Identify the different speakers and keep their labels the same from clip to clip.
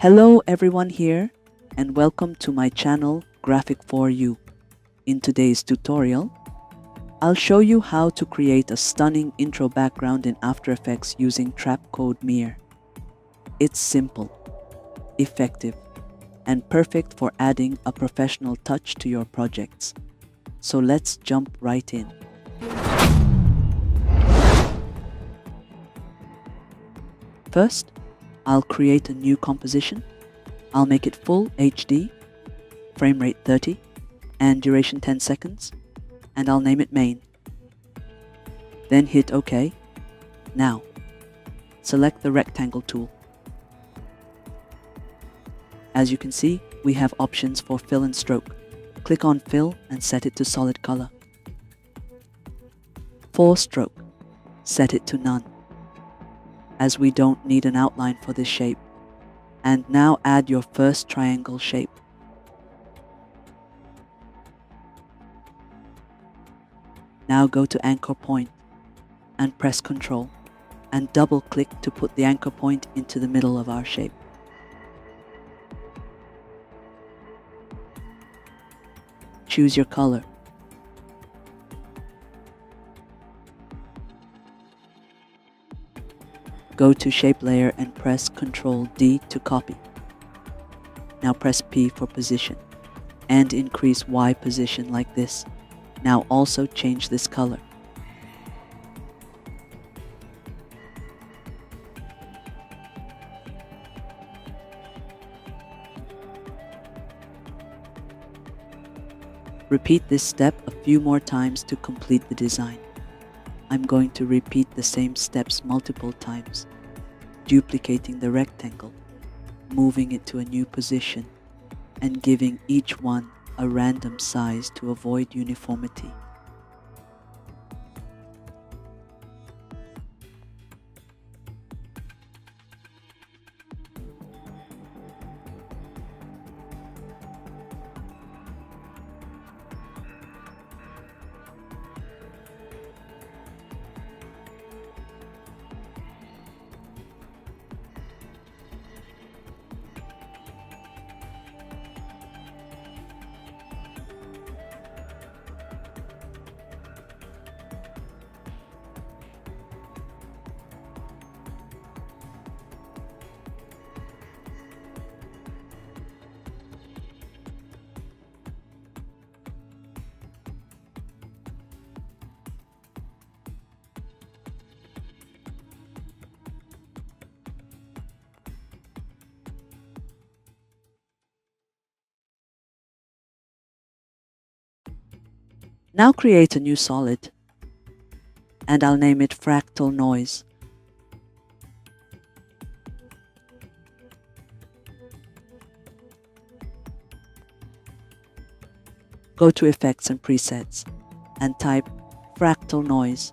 Speaker 1: Hello everyone here and welcome to my channel Graphic for You. In today's tutorial, I'll show you how to create a stunning intro background in After Effects using Trapcode Mir. It's simple, effective, and perfect for adding a professional touch to your projects. So let's jump right in. First, I'll create a new composition. I'll make it full HD, frame rate 30, and duration 10 seconds, and I'll name it main. Then hit OK. Now, select the rectangle tool. As you can see, we have options for fill and stroke. Click on fill and set it to solid color. For stroke, set it to none, as we don't need an outline for this shape. And now add your first triangle shape. Now go to anchor point and press Ctrl and double click to put the anchor point into the middle of our shape. Choose your color. Go to shape layer and press Ctrl D to copy. Now press P for position and increase Y position like this. Now also change this color. Repeat this step a few more times to complete the design. I'm going to repeat the same steps multiple times, duplicating the rectangle, moving it to a new position, and giving each one a random size to avoid uniformity. Now create a new solid, and I'll name it Fractal Noise. Go to Effects and Presets, and type Fractal Noise.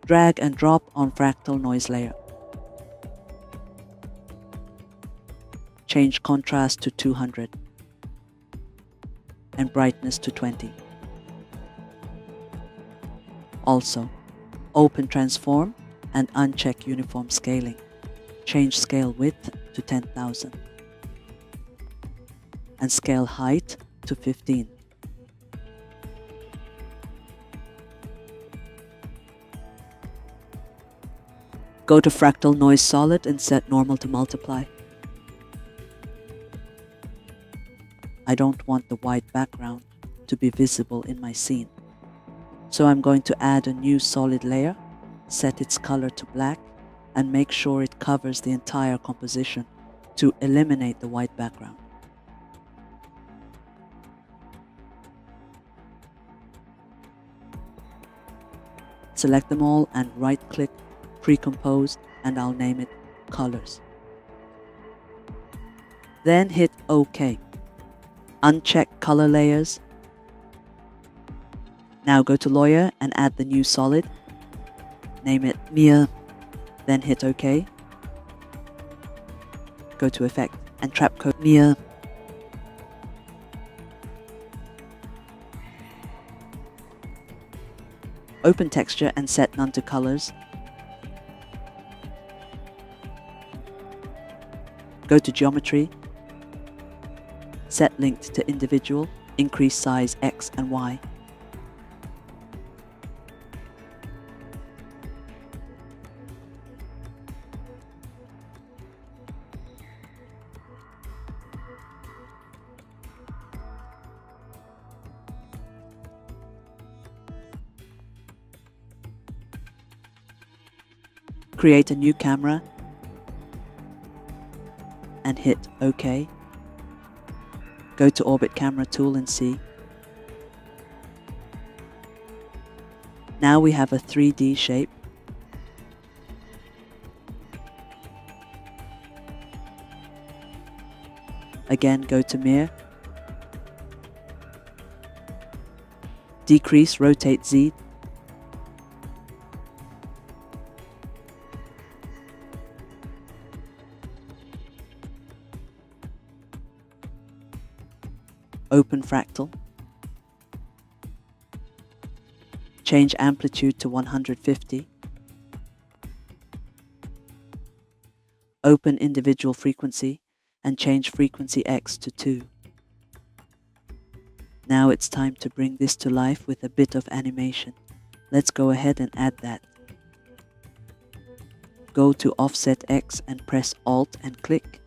Speaker 1: Drag and drop on Fractal Noise layer. Change contrast to 200. And brightness to 20. Also, open transform and uncheck uniform scaling. Change scale width to 10,000 and scale height to 15. Go to Fractal Noise Solid and set normal to multiply. I don't want the white background to be visible in my scene. So I'm going to add a new solid layer, set its color to black, and make sure it covers the entire composition to eliminate the white background. Select them all and right-click, pre-compose, and I'll name it Colors. Then hit OK. Uncheck color layers. Now go to Layer and add the new solid. Name it Mir, then hit OK. Go to Effect and Trapcode Mir. Open texture and set none to colors. Go to Geometry, Set Linked to Individual, increase size X and Y. Create a new camera and hit OK. Go to Orbit Camera tool and see. Now we have a 3D shape. Again, go to Mir. Decrease, rotate Z. Open fractal. Change amplitude to 150. Open individual frequency and change frequency X to 2. Now it's time to bring this to life with a bit of animation. Let's go ahead and add that. Go to Offset X and press Alt and click.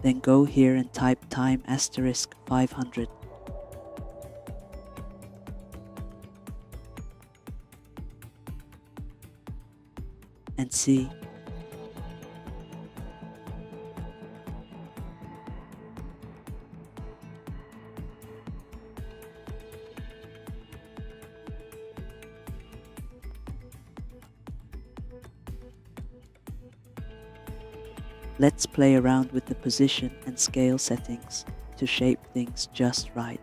Speaker 1: Then go here and type time asterisk 500. And see. Let's play around with the position and scale settings to shape things just right.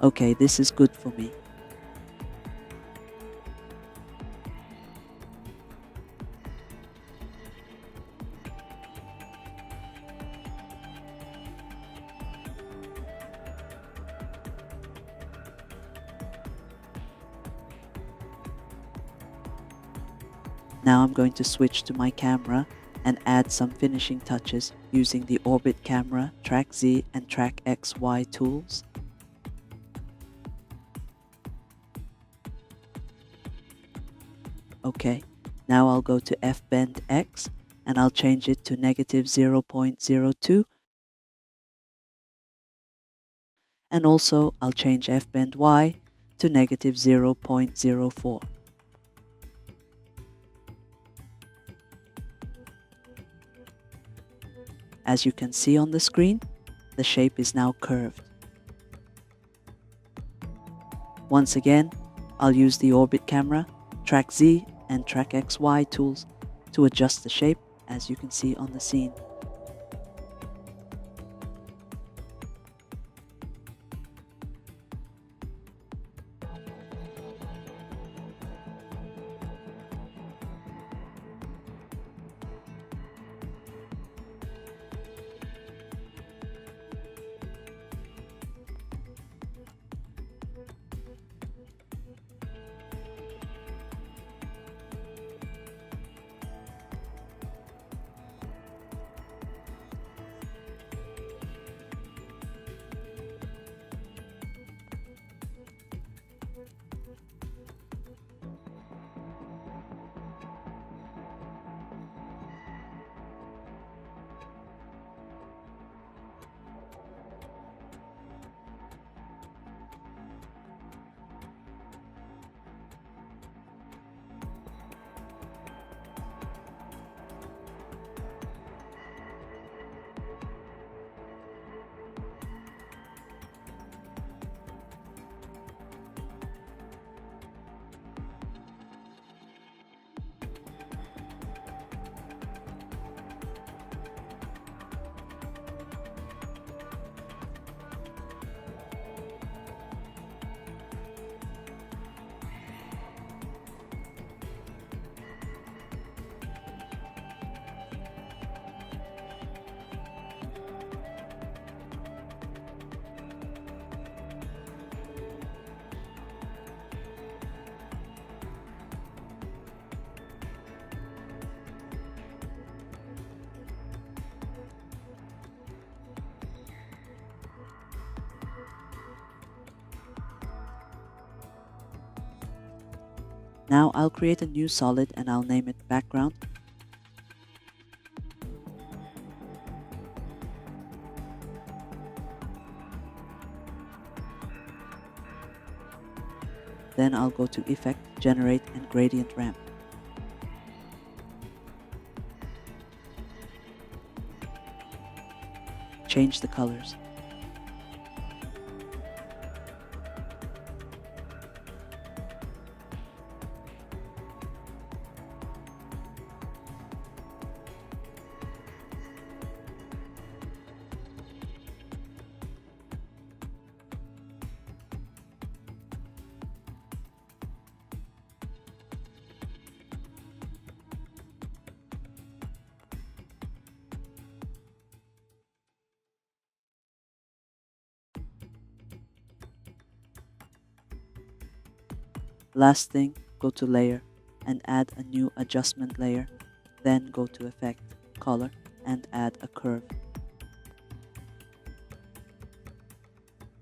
Speaker 1: Okay, this is good for me. Now I'm going to switch to my camera and add some finishing touches using the Orbit Camera, Track Z and Track XY tools. Okay, now I'll go to F-bend X and I'll change it to negative 0.02. And also I'll change F-bend Y to negative 0.04. As you can see on the screen, the shape is now curved. Once again, I'll use the Orbit Camera, Track Z and Track XY tools to adjust the shape, as you can see on the scene. Now I'll create a new solid and I'll name it background. Then I'll go to Effect, Generate and Gradient Ramp. Change the colors. Last thing, go to Layer and add a new adjustment layer. Then go to Effect, Color and add a curve.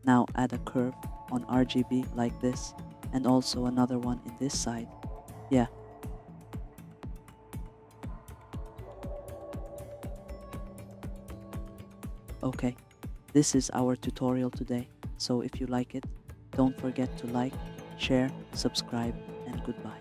Speaker 1: Now add a curve on RGB like this and also another one in this side. Yeah. Okay, this is our tutorial today. So if you like it, don't forget to like, share, subscribe, and goodbye.